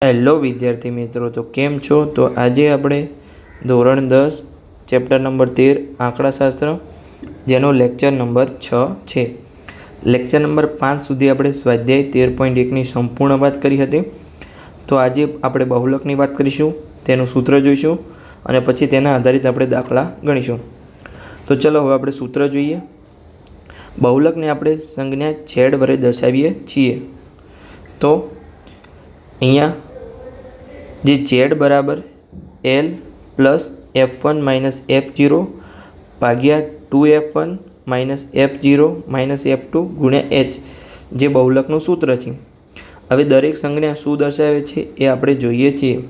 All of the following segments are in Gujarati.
હેલો વિદ્યાર્થી મિત્રો, તો કેમ છો? તો આજે આપણે ધોરણ 10 ચેપ્ટર નંબર 13 આંકડાશાસ્ત્ર, જેનો લેક્ચર નંબર 6 છે. લેક્ચર નંબર 5 સુધી આપણે સ્વાધ્યાય 13.1ની સંપૂર્ણ વાત કરી હતી. તો આજે આપણે બહુલકની વાત કરીશું, તેનું સૂત્ર જોઈશું અને પછી તેના આધારિત આપણે દાખલા ગણીશું. તો ચલો હવે આપણે સૂત્ર જોઈએ. બહુલકને આપણે સંજ્ઞા છેદ વડે દર્શાવીએ છીએ. તો અહીંયા જે z બરાબર L plus F1 minus F0 ભાગ્યા 2F1 minus F0 minus F2 ગુણ્યા H જે બહુલકનું સૂત્ર છે. હવે દરેક સંજ્ઞા શું દર્શાવે છે એ આપણે જોઈએ છીએ.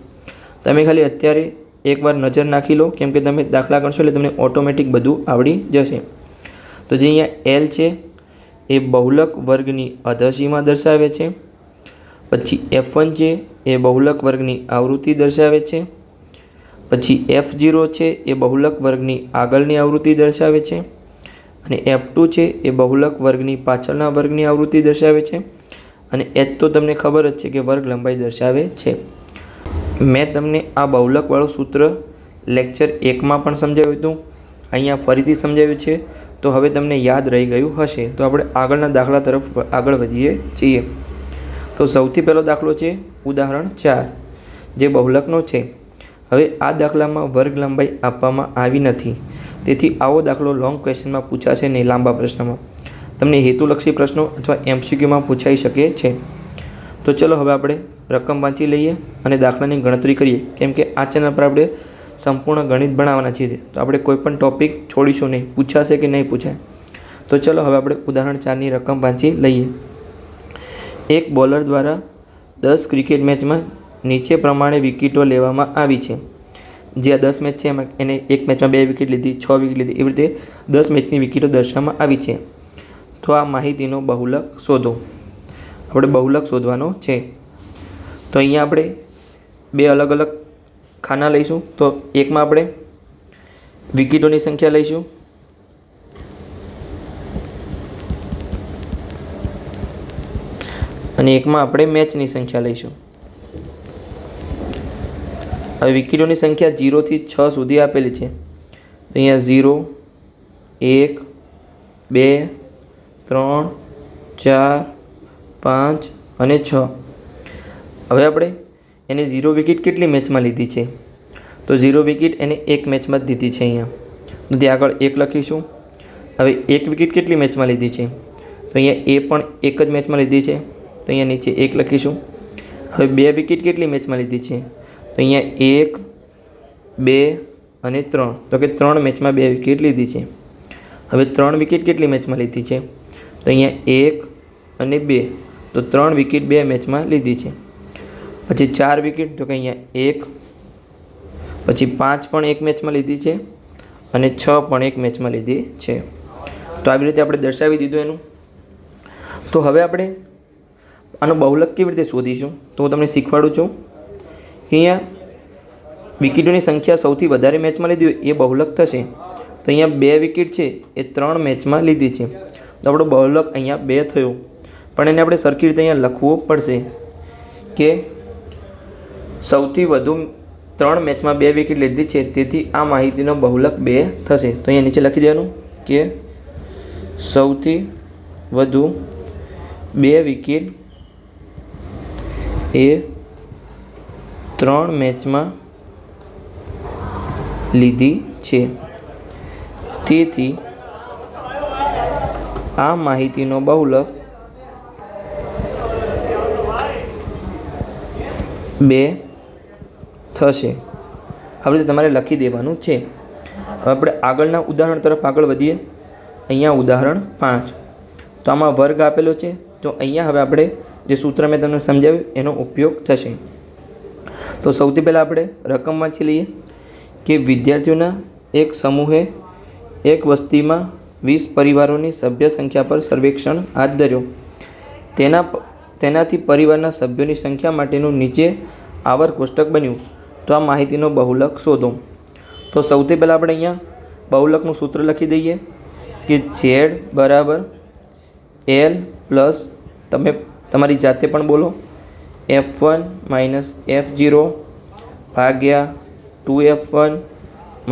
તમે ખાલી અત્યારે એકવાર નજર નાખી લો, કેમ કે તમે દાખલા ગણશો એટલે તમને ઓટોમેટિક બધું આવડી જશે. તો જે અહીંયા L છે એ બહુલક વર્ગની અધસીમા દર્શાવે છે. પછી F1 છે એ બહુલક વર્ગની આવૃત્તિ દર્શાવે છે. પછી F0 છે એ બહુલક વર્ગની આગળની આવૃત્તિ દર્શાવે છે. અને F2 છે એ બહુલક વર્ગની પાછળના વર્ગની આવૃત્તિ દર્શાવે છે. અને H તો તમને ખબર જ છે કે વર્ગ લંબાઈ દર્શાવે છે. મેં તમને આ બહુલકવાળું સૂત્ર લેક્ચર 1માં પણ સમજાવ્યું હતું, અહીંયા ફરીથી સમજાવ્યું છે. તો હવે તમને યાદ રહી ગયું હશે. તો આપણે આગળના દાખલા તરફ આગળ વધીએ છીએ. તો સૌથી પહેલો દાખલો છે ઉદાહરણ 4, જે બહુલકનો છે. હવે આ દાખલામાં વર્ગ લંબાઈ આપવામાં આવી નથી, તેથી આવો દાખલો લોંગ ક્વેશ્ચનમાં પૂછાશે નહીં. લાંબા પ્રશ્નમાં તમને હેતુલક્ષી પ્રશ્નો અથવા MCQમાં પૂછાઈ શકે છે. તો ચલો હવે આપણે રકમ વાંચી લઈએ અને દાખલાની ગણતરી કરીએ, કેમ કે આ ચેનલ પર આપણે સંપૂર્ણ ગણિત ભણાવવાના છીએ. તો આપણે કોઈ પણ ટૉપિક છોડીશું નહીં, પૂછાશે કે નહીં પૂછાય. તો ચલો હવે આપણે ઉદાહરણ 4ની રકમ વાંચી લઈએ. એક બોલર દ્વારા 10 ક્રિકેટ મેચમાં નીચે પ્રમાણે વિકેટો લેવામાં આવી છે. જે આ 10 મેચ છે એમાં એને એક મેચમાં 2 વિકેટ લીધી, 6 વિકેટ લીધી, એવી રીતે 10 મેચની વિકેટો દર્શાવવામાં આવી છે. તો આ માહિતીનો બહુલક શોધો. આપણે બહુલક શોધવાનો છે. તો અહીંયા આપણે બે અલગ અલગ ખાના લઈશું. તો એકમાં આપણે વિકેટોની સંખ્યા લઈશું અને એકમાં આપણે મેચની સંખ્યા લઈશું. હવે વિકેટોની સંખ્યા 0 થી 6 સુધી આપેલી છે. તો અહીંયા 0, 1, 2, 3, 4, 5 અને 6. હવે આપણે એને 0 વિકેટ કેટલી મેચમાં લીધી છે? તો 0 વિકેટ એને એક મેચમાં જ દીધી છે. અહીંયા તો ત્યાં આગળ 1 લખીશું. હવે 1 વિકેટ કેટલી મેચમાં લીધી છે? તો અહીંયા એ પણ એક જ મેચમાં લીધી છે. તો અહીંયા નીચે 1 લખીશું. હવે 2 વિકેટ કેટલી મેચમાં લીધી છે? તો અહીંયા 1, 2 અને 3. તો કે 3 મેચમાં 2 વિકેટ લીધી છે. હવે 3 વિકેટ કેટલી મેચમાં લીધી છે? તો અહીંયા 1 અને 2. તો 3 વિકેટ 2 મેચમાં લીધી છે. પછી 4 વિકેટ, તો કે અહીંયા 1, પછી 5 પણ એક મેચમાં લીધી છે અને 6 પણ એક મેચમાં લીધી છે. તો આવી રીતે આપણે દર્શાવી દીધું એનું. તો હવે આપણે આનો બહુલક કેવી રીતે શોધીશું? તો હું તમને શીખવાડું છું કે અહીંયા વિકેટોની સંખ્યા સૌથી વધારે મેચમાં લીધી હોય એ બહુલક થશે. તો અહીંયા 2 વિકેટ છે એ 3 મેચમાં લીધી છે. તો આપણો બહુલક અહીંયા 2 થયો. પણ એને આપણે સરખી રીતે અહીંયા લખવું પડશે કે સૌથી વધુ 3 મેચમાં 2 વિકેટ લીધી છે, તેથી આ માહિતીનો બહુલક 2 થશે. તો અહીંયા નીચે લખી દેવાનું કે સૌથી વધુ 2 વિકેટ એ 3 મેચમાં લીધી છે, તેથી આ માહિતીનો બહુલક 2 થશે. આવી રીતે તમારે લખી દેવાનું છે. હવે આપણે આગળના ઉદાહરણ તરફ આગળ વધીએ. અહીંયા ઉદાહરણ 5. તો આમાં વર્ગ આપેલો છે. તો અહીંયા હવે આપણે જે સૂત્ર મેં તમને સમજાવ્યું એનો ઉપયોગ થશે. તો સૌથી પહેલાં આપણે રકમ વાંચી લઈએ કે વિદ્યાર્થીઓના એક સમૂહે એક વસ્તીમાં 20 પરિવારોની સભ્ય સંખ્યા પર સર્વેક્ષણ હાથ ધર્યો. તેનાથી પરિવારના સભ્યોની સંખ્યા માટેનું નીચે આવર્ત કોષ્ટક બન્યું. તો આ માહિતીનો બહુલક શોધો. તો સૌથી પહેલાં આપણે અહીંયા બહુલકનું સૂત્ર લખી દઈએ કે Z બરાબર L પ્લસ, તમે તમારી જાતે પણ બોલો, F1 માઇનસ F0 ભાગ્યા 2F1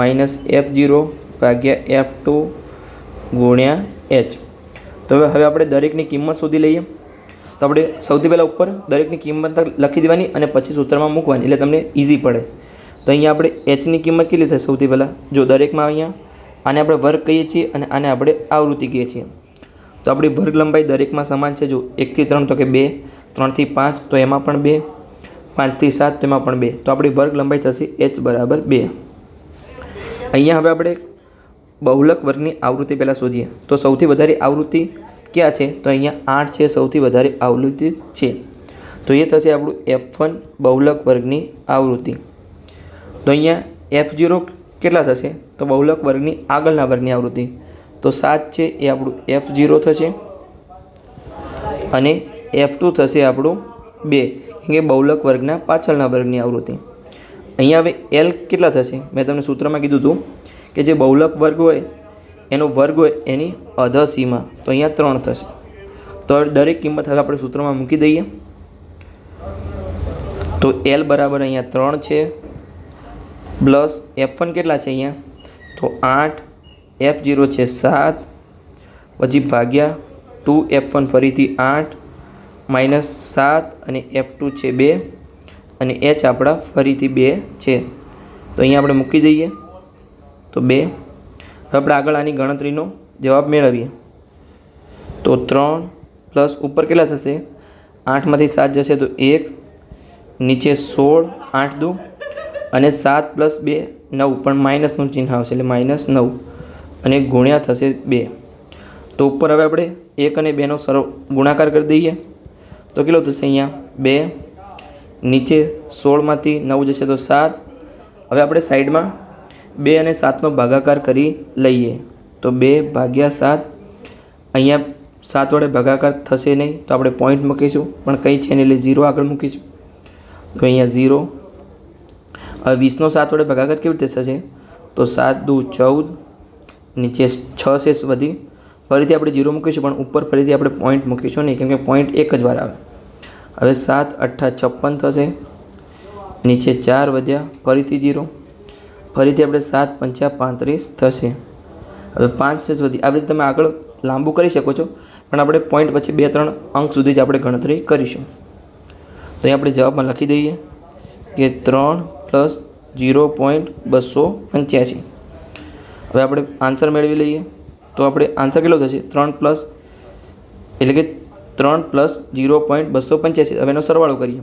માઇનસ F0 ભાગ્યા F2 ગુણ્યા H. તો હવે આપણે દરેકની કિંમત શોધી લઈએ. તો આપણે સૌથી પહેલાં ઉપર દરેકની કિંમત લખી દેવાની અને પછી સૂત્રમાં મૂકવાની, એટલે તમને ઇઝી પડે. તો અહીંયા આપણે Hની કિંમત કેટલી થાય? સૌથી પહેલાં જો દરેકમાં અહીંયા આને આપણે વર્ગ કહીએ છીએ અને આને આપણે આવૃત્તિ કહીએ છીએ. તો આપણી વર્ગ લંબાઈ દરેકમાં સમાન છે. જો 1 થી 3 તો કે 2, 3 થી 5 તો એમાં પણ 2, 5 થી 7 તો એમાં પણ 2. તો આપણી વર્ગ લંબાઈ થશે H બરાબર 2. અહીંયા હવે આપણે બહુલક વર્ગની આવૃત્તિ પહેલાં શોધીએ. તો સૌથી વધારે આવૃત્તિ ક્યાં છે? તો અહીંયા 8 છે, સૌથી વધારે આવૃત્તિ છે. તો એ થશે આપણું F1 બહુલક વર્ગની આવૃત્તિ. તો અહીંયા F0 કેટલા થશે? તો બહુલક વર્ગની આગળના વર્ગની આવૃત્તિ. તો 7 છે એ આપણું F0 થશે અને F2 થશે આપણું 2, કેમ કે બહુલક વર્ગના પાછળના વર્ગની આવૃત્તિ. અહીંયા હવે L કેટલા થશે? મેં તમને સૂત્રમાં કીધું હતું કે જે બહુલક વર્ગ હોય એનો વર્ગ હોય એની અધર સીમા. તો અહીંયા 3 થશે. તો દરેક કિંમત હવે આપણે સૂત્રમાં મૂકી દઈએ. તો L બરાબર અહીંયા 3 છે પ્લસ F1 કેટલા છે અહીંયા? તો 8, F0 છે 7, પછી ભાગ્યા 2F1 ફરીથી 8 માઇનસ 7 અને F2 છે 2 અને H આપણા ફરીથી 2 છે. તો અહીંયા આપણે મૂકી દઈએ. તો 2. હવે આપણે આગળ આની ગણતરીનો જવાબ મેળવીએ. તો 3 પ્લસ ઉપર કેટલા થશે? 8માંથી 7 જશે તો 1, નીચે 16, 8 દુ અને 7 પ્લસ 2 9, પણ માઇનસનું ચિહ્ન આવશે એટલે -9 અને ગુણ્યા થશે 2. તો ઉપર હવે આપણે 1 અને 2નો સરળ ગુણાકાર કરી દઈએ. તો કેટલો થશે? અહીંયા 2, નીચે 16માંથી 9 જશે તો 7. હવે આપણે સાઈડમાં 2 અને 7નો ભાગાકાર કરી લઈએ. તો 2 ભાગ્યા 7, અહીંયા 7 વડે ભાગાકાર થશે નહીં તો આપણે પોઈન્ટ મૂકીશું, પણ કંઈ છે નહીં એટલે 0 આગળ મૂકીશું. તો અહીંયા 0. હવે 20નો 7 વડે ભાગાકાર કેવી રીતે થશે? તો 7 દુ 14, નીચે 6 શેષ વધી, ફરીથી આપણે 0 મૂકીશું પણ ઉપર ફરીથી આપણે પોઈન્ટ મૂકીશું નહીં, કેમ કે પોઈન્ટ એક જ વાર આવે. હવે 7 8 56 થશે, નીચે 4 વધ્યા, ફરીથી 0, ફરીથી આપણે 7 5 35 થશે. હવે 5 શેષ વધી. આવી રીતે તમે આગળ લાંબુ કરી શકો છો, પણ આપણે પોઈન્ટ પછી 2-3 અંક સુધી જ આપણે ગણતરી કરીશું. તો અહીં આપણે જવાબમાં લખી દઈએ કે 3 પ્લસ 0.285. હવે આપણે આન્સર મેળવી લઈએ. તો આપણે આન્સર કેટલો થશે? 3 પ્લસ એટલે કે 3 પ્લસ 0.285. હવે એનો સરવાળો કરીએ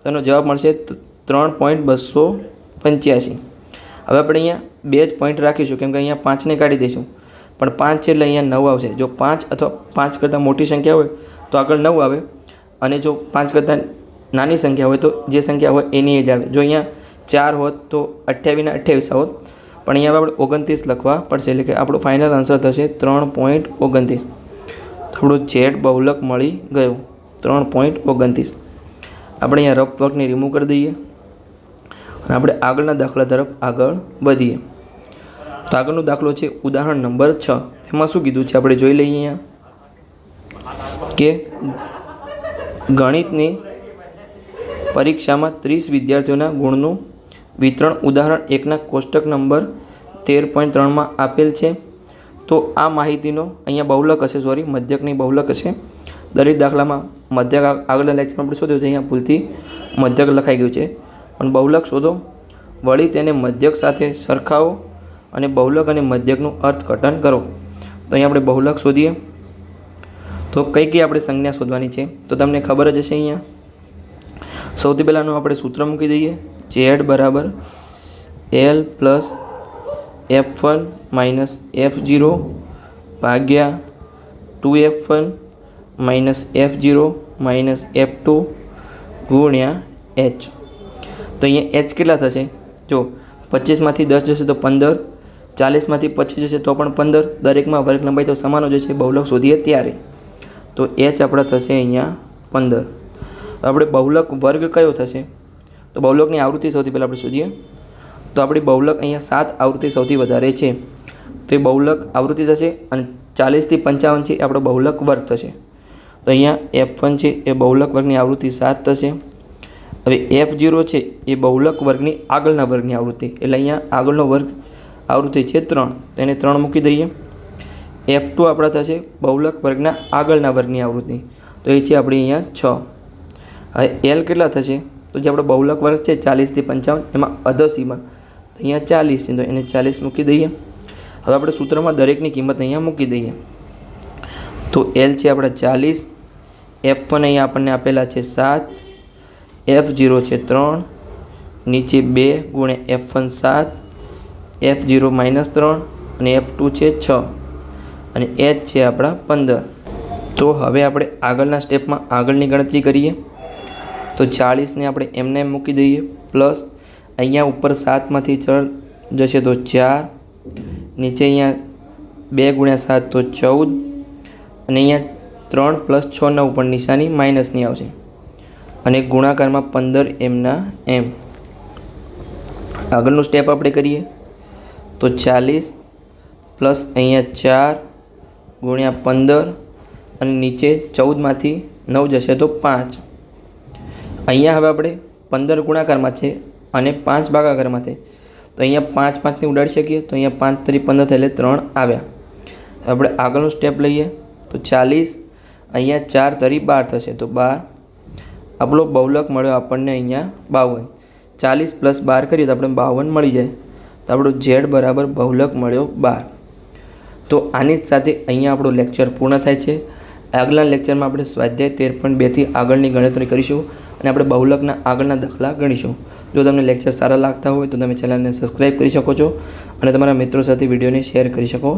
તો એનો જવાબ મળશે 3.285. હવે આપણે અહીંયા 2 જ પોઈન્ટ રાખીશું, કેમ કે અહીંયા 5ને કાઢી દઈશું, પણ 5 છે એટલે અહીંયા 9 આવશે. જો 5 અથવા 5 કરતાં મોટી સંખ્યા હોય તો આગળ 9 આવે, અને જો 5 કરતાં નાની સંખ્યા હોય તો જે સંખ્યા હોય એની એ જ આવે. જો અહીંયા 4 હોત તો 28 ના 28 આવત, પણ અહીંયા આપણે 29 લખવા પડશે, એટલે કે આપણો ફાઇનલ આન્સર થશે 3.29. આપણો Z બહુલક મળી ગયો 3.29. આપણે અહીંયા રફ વર્કને રિમૂવ કરી દઈએ અને આપણે આગળના દાખલા તરફ આગળ વધીએ. તો આગળનો દાખલો છે ઉદાહરણ નંબર 6. એમાં શું કીધું છે આપણે જોઈ લઈએ. અહીંયા કે ગણિતની પરીક્ષામાં 30 વિદ્યાર્થીઓના ગુણનું વિતરણ ઉદાહરણ 1ના કોષ્ટક નંબર 13.3માં આપેલ છે. તો આ માહિતીનો અહીંયા બહુલક હશે, મધ્યકની બહુલક હશે. દરેક દાખલામાં મધ્યક આગળના લેક્ચરમાં આપણે શોધ્યું છે, અહીંયા ભૂલથી મધ્યક લખાઈ ગયું છે, પણ બહુલક શોધો, વળી તેને મધ્યક સાથે સરખાવો અને બહુલક અને મધ્યકનું અર્થઘટન કરો. તો અહીંયા આપણે બહુલક શોધીએ. તો કઈ કઈ આપણે સંજ્ઞા શોધવાની છે તો તમને ખબર જ હશે. અહીંયા સૌથી પહેલાંનું આપણે સૂત્ર મૂકી દઈએ. Z બરાબર L plus F1 minus F0 ભાગ્યા 2F1 minus F0 minus F2 ગુણ્યા H. તો અહીંયા H કેટલા થશે? જો 25માંથી 10 જશે તો 15, 40માંથી 25 જશે તો પણ 15. દરેકમાં વર્ગ લંબાઈ તો સમાન જ છે બહુલક શોધીએ ત્યારે. તો H આપણા થશે અહીંયા 15. આપણે બહુલક વર્ગ કયો થશે? તો બહુલકની આવૃત્તિ સૌથી પહેલાં આપણે શોધીએ. તો આપણી બહુલક અહીંયા 7 આવૃત્તિ સૌથી વધારે છે, તો એ બહુલક આવૃત્તિ થશે, અને 40 થી 55 છે એ આપણો બહુલક વર્ગ થશે. તો અહીંયા F1 છે એ બહુલક વર્ગની આવૃત્તિ 7 થશે. હવે F0 છે એ બહુલક વર્ગની આગળના વર્ગની આવૃત્તિ, એટલે અહીંયા આગળનો વર્ગ આવૃત્તિ છે 3, તો એને 3 મૂકી દઈએ. F2 આપણા થશે બહુલક વર્ગના આગળના વર્ગની આવૃત્તિ, તો એ છે આપણી અહીંયા 6. હવે L કેટલા થશે? તો જે આપણો બહુલક વર્ગ છે 40 થી 55, એમાં અધસીમાં અહીંયા 40 છે, તો એને 40 મૂકી દઈએ. હવે આપણે સૂત્રમાં દરેકની કિંમત અહીંયા મૂકી દઈએ. તો L છે આપણા 40, F1 અહીંયા આપણને આપેલા છે 7, F0 છે 3, નીચે 2 ગુણ્યા F1 7, F0 -3 અને F2 છે 6 અને H છે આપણા 15. તો હવે આપણે આગળના સ્ટેપમાં આગળની ગણતરી કરીએ. તો 40ને આપણે એમને મૂકી દઈએ, પ્લસ અહીંયા ઉપર 7માંથી 6 જશે તો 4, નીચે અહીંયા 2 ગુણ્યા 7 તો 14 અને અહીંયા 3 + 6 ના ઉપર નિશાની માઇનસની આવશે અને ગુણાકારમાં 15 એમના એમ. આગળનું સ્ટેપ આપણે કરીએ તો 40 પ્લસ અહીંયા 4 ગુણ્યા 15 અને નીચે 14માંથી 9 જશે તો 5. અહીંયા હવે આપણે 15 ગુણાકારમાં છે અને 5 ભાગાકારમાં છે, તો અહીંયા 5 5ને ઉડાડી શકીએ, તો અહીંયા 5 તરી 15 થાય એટલે 3 આવ્યા. આપણે આગળનું સ્ટેપ લઈએ તો 40, અહીંયા 4 તરી 12 થશે, તો 12. આપણો બહુલક મળ્યો આપણને અહીંયા 52. 40 + 12 કરીએ તો આપણે 52 મળી જાય, તો આપણો Z બરાબર બહુલક મળ્યો 12. તો આની જ સાથે અહીંયા આપણો લેક્ચર પૂર્ણ થાય છે. આગળના લેક્ચરમાં આપણે સ્વાધ્યાય 13.2 થી આગળની ગણતરી કરીશું અને આપણે બહુલકના આગળના દાખલા ગણીશું. જો તમને લેક્ચર સારા લાગતા હોય તો તમે ચેનલને સબસ્ક્રાઈબ કરી શકો છો અને તમારા મિત્રો સાથે વિડીયોને શેર કરી શકો.